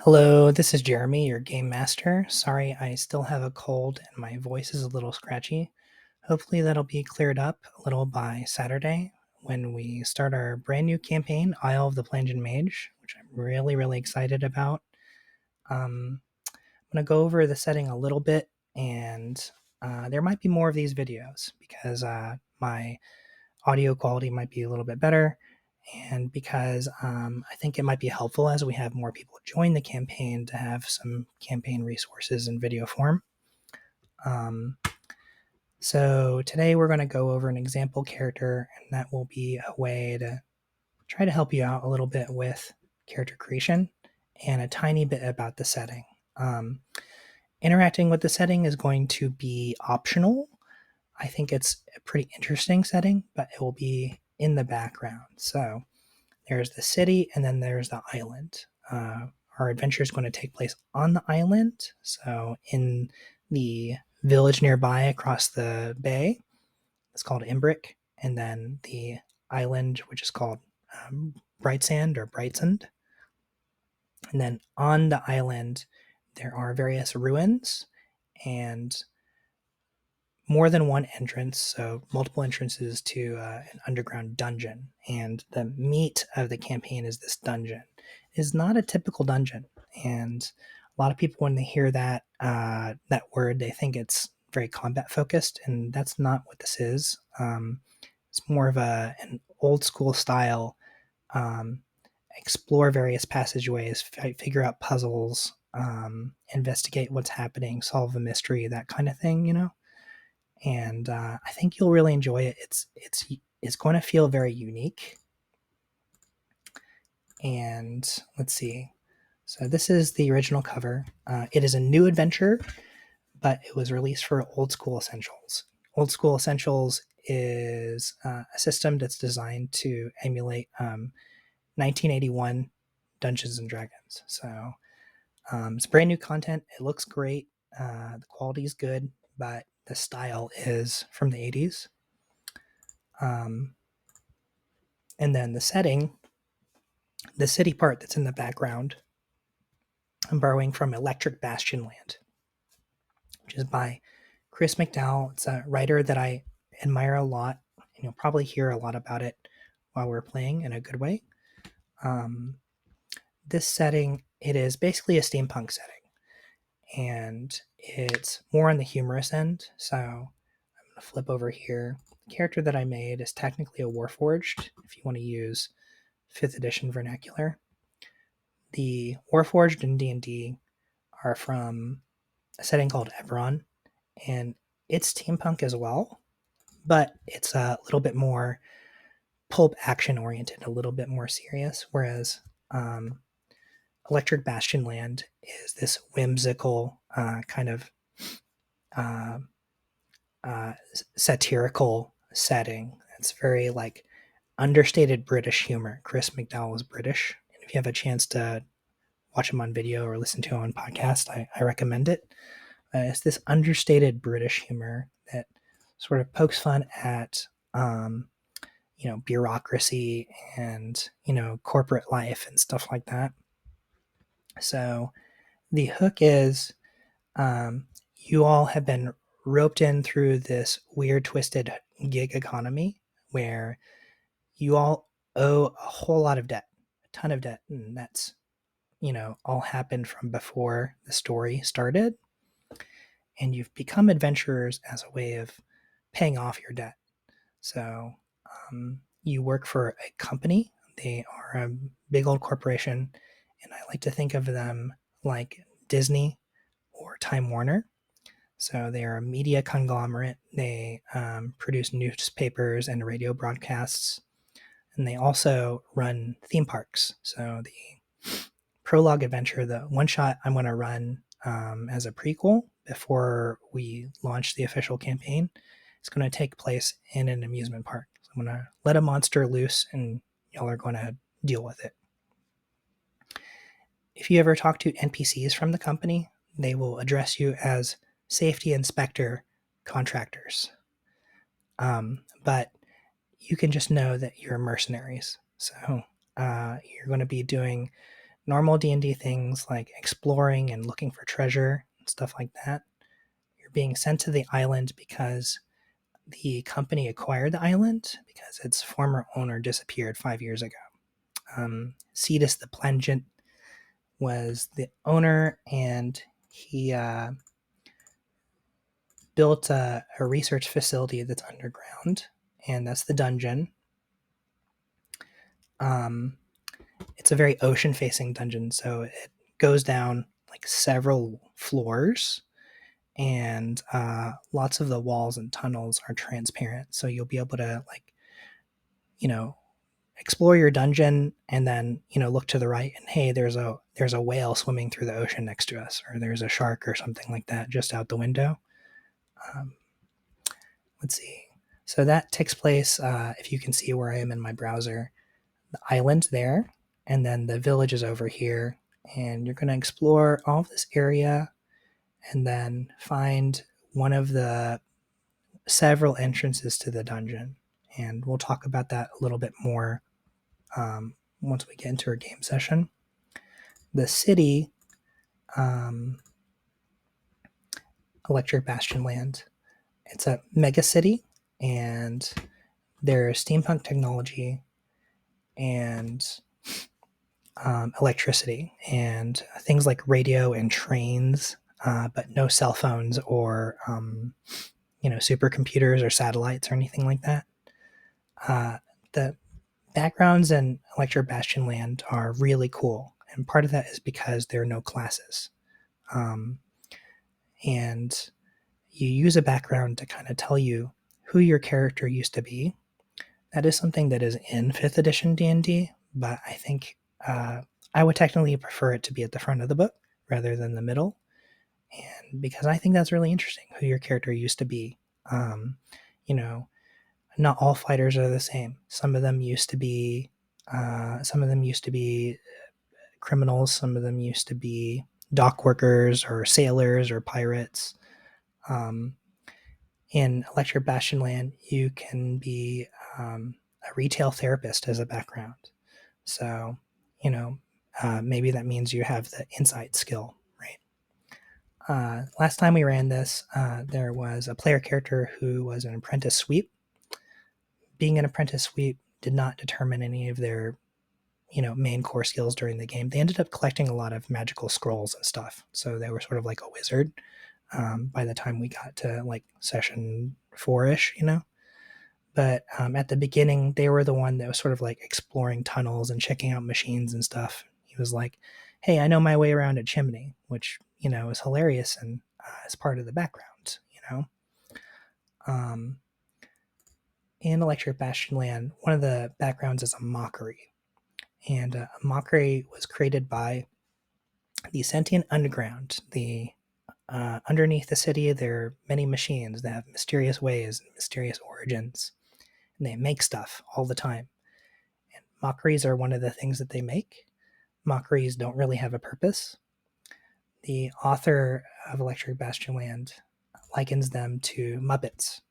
Hello, this is Jeremy, your game master. Sorry, I still have a cold and my voice is a little scratchy. Hopefully, that'll be cleared up a little by Saturday when we start our brand new campaign, Isle of the Plangent Mage, which I'm really excited about. I'm going to go over the setting a little bit, and there might be more of these videos because my audio quality might be a little bit better, and because I think it might be helpful as we have more people join the campaign to have some campaign resources in video form. So today we're going to go over an example character, and that will be a way to try to help you out a little bit with character creation and a tiny bit about the setting. Interacting with the setting is going to be optional. I think it's a pretty interesting setting, but it will be in the background. So there's the city, and then there's the island. Our adventure is going to take place on the island. So in the village nearby across the bay, it's called Imbrick, and then the island, which is called Brightsand or Brightsand. And then on the island, there are various ruins and more than one entrance, so multiple entrances to an underground dungeon. And the meat of the campaign is this dungeon. It is not a typical dungeon, and a lot of people, when they hear that word, they think it's very combat focused, and that's not what this is. It's more of an old school style. Um, Explore various passageways, figure out puzzles, investigate what's happening, solve a mystery, that kind of thing. And I think you'll really enjoy it. It's going to feel very unique. And let's see. So this is the original cover. It is a new adventure, but it was released for Old School Essentials. Old School Essentials is a system that's designed to emulate 1981 Dungeons and Dragons. So it's brand new content. It looks great. The quality is good, but the style is from the 80s. And then the setting, the city part that's in the background, I'm borrowing from Electric Bastion Land, which is by Chris McDowell. It's a writer that I admire a lot, and you'll probably hear a lot about it while we're playing in a good way. This setting, it is basically a steampunk setting, and it's more on the humorous end. So I'm going to flip over here. The character that I made is technically a Warforged, if you want to use 5th edition vernacular. The Warforged in D&D are from a setting called Eberron, and it's steampunk as well, but it's a little bit more pulp action oriented, a little bit more serious, whereas Electric Bastion Land is this whimsical kind of satirical setting. It's very like understated British humor. Chris McDowell is British, and if you have a chance to watch him on video or listen to him on podcast, I recommend it. It's this understated British humor that sort of pokes fun at bureaucracy and corporate life and stuff like that. So the hook is you all have been roped in through this weird twisted gig economy where you all owe a whole lot of debt, a ton of debt, and that's all happened from before the story started. And you've become adventurers as a way of paying off your debt. So you work for a company. They are a big old corporation, and I like to think of them like Disney or Time Warner. So they are a media conglomerate. They produce newspapers and radio broadcasts, and they also run theme parks. So the prologue adventure, the one shot I'm going to run as a prequel before we launch the official campaign, it's going to take place in an amusement park. So I'm going to let a monster loose, and y'all are going to deal with it. If you ever talk to NPCs from the company, they will address you as safety inspector contractors. But you can just know that you're mercenaries. So you're going to be doing normal D&D things like exploring and looking for treasure and stuff like that. You're being sent to the island because the company acquired the island because its former owner disappeared 5 years ago. Cetus the Plangent was the owner, and he built a research facility that's underground, and that's the dungeon. It's a very ocean-facing dungeon, so it goes down like several floors, and lots of the walls and tunnels are transparent, so you'll be able to like, you know, explore your dungeon and then look to the right and hey, there's a whale swimming through the ocean next to us, or there's a shark or something like that just out the window. um, let's see. So that takes place, if you can see where I am in my browser, the island there, and then the village is over here, and you're going to explore all of this area and then find one of the several entrances to the dungeon, and we'll talk about that a little bit more once we get into our game session. The city, um, Electric Bastion Land, it's a mega city, and there's steampunk technology and electricity and things like radio and trains, but no cell phones or supercomputers or satellites or anything like that. The backgrounds in Electric Bastion Land are really cool, and part of that is because there are no classes. And you use a background to kind of tell you who your character used to be. That is something that is in 5th edition D&D, but I think I would technically prefer it to be at the front of the book rather than the middle, and because I think that's really interesting, who your character used to be. Um, you know, not all fighters are the same. Some of them used to be criminals. Some of them used to be dock workers or sailors or pirates. Um, in Electric Bastion Land, you can be a retail therapist as a background. So, maybe that means you have the insight skill, right? Last time we ran this, there was a player character who was an apprentice sweep. Being an apprentice sweep did not determine any of their main core skills during the game. They ended up collecting a lot of magical scrolls and stuff, so they were sort of like a wizard by the time we got to like session 4ish, but at the beginning they were the one that was sort of like exploring tunnels and checking out machines and stuff. He was like, hey, I know my way around a chimney, which is hilarious and is part of the background. um, in Electric Bastion Land, one of the backgrounds is a mockery, and a mockery was created by the sentient underground. The underneath the city, there are many machines that have mysterious ways and mysterious origins, and they make stuff all the time. And mockeries are one of the things that they make. Mockeries don't really have a purpose. The author of Electric Bastion Land likens them to Muppets.